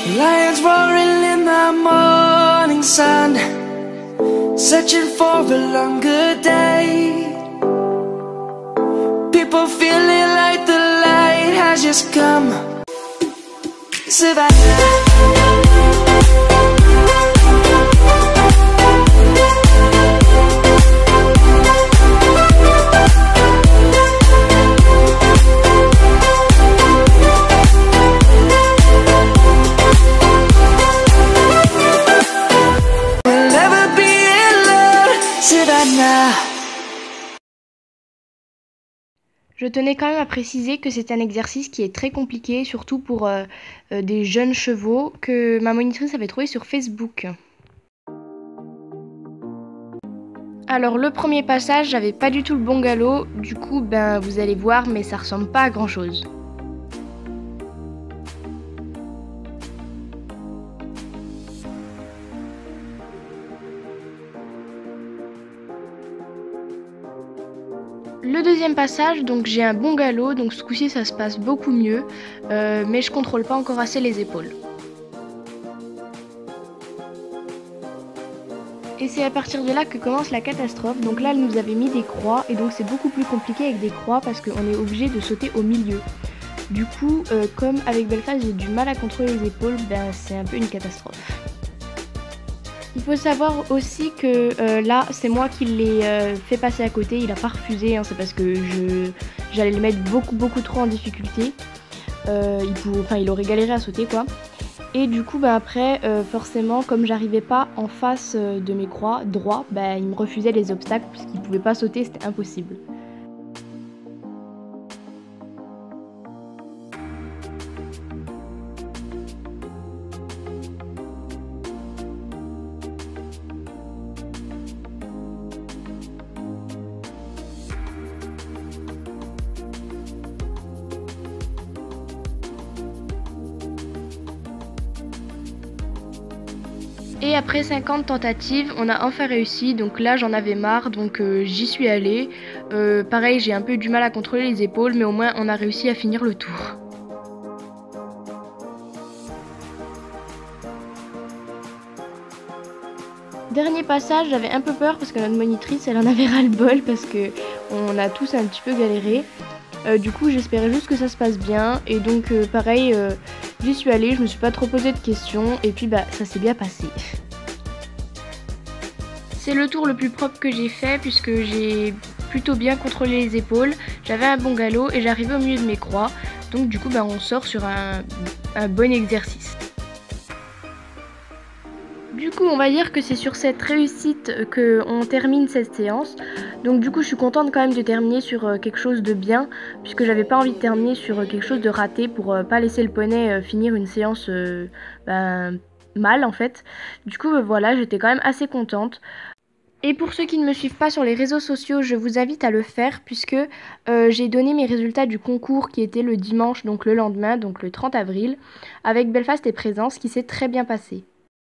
Lions roaring in the morning sun, searching for a longer day. People feeling like the light has just come. Savannah. Je tenais quand même à préciser que c'est un exercice qui est très compliqué, surtout pour des jeunes chevaux, que ma monitrice avait trouvé sur Facebook. Alors le premier passage, j'avais pas du tout le bon galop, du coup vous allez voir, mais ça ressemble pas à grand chose. Le deuxième passage, donc j'ai un bon galop, donc ce coup-ci ça se passe beaucoup mieux, mais je contrôle pas encore assez les épaules. Et c'est à partir de là que commence la catastrophe. Donc là elle nous avait mis des croix et donc c'est beaucoup plus compliqué avec des croix parce qu'on est obligé de sauter au milieu. Du coup, comme avec Belfast j'ai du mal à contrôler les épaules, c'est un peu une catastrophe. Il faut savoir aussi que là, c'est moi qui l'ai fait passer à côté, il a pas refusé, hein, c'est parce que j'allais le mettre beaucoup trop en difficulté. Il aurait galéré à sauter quoi. Et du coup, après, forcément, comme j'arrivais pas en face de mes croix droit, il me refusait les obstacles puisqu'il pouvait pas sauter, c'était impossible. Et après 50 tentatives, on a enfin réussi, donc là j'en avais marre, donc j'y suis allée. Pareil, j'ai un peu eu du mal à contrôler les épaules, mais au moins on a réussi à finir le tour. Dernier passage, j'avais un peu peur parce que notre monitrice, elle en avait ras-le-bol parce que on a tous un petit peu galéré. Du coup, j'espérais juste que ça se passe bien, et donc pareil, j'y suis allée, je me suis pas trop posé de questions, et puis ça s'est bien passé. C'est le tour le plus propre que j'ai fait puisque j'ai plutôt bien contrôlé les épaules, j'avais un bon galop et j'arrivais au milieu de mes croix, donc du coup on sort sur un bon exercice. Du coup, on va dire que c'est sur cette réussite qu'on termine cette séance. Donc du coup, je suis contente quand même de terminer sur quelque chose de bien, puisque j'avais pas envie de terminer sur quelque chose de raté pour pas laisser le poney finir une séance mal en fait. Du coup, voilà, j'étais quand même assez contente. Et pour ceux qui ne me suivent pas sur les réseaux sociaux, je vous invite à le faire puisque j'ai donné mes résultats du concours qui était le dimanche, donc le lendemain, donc le 30 avril, avec Belfast et Présence, qui s'est très bien passé.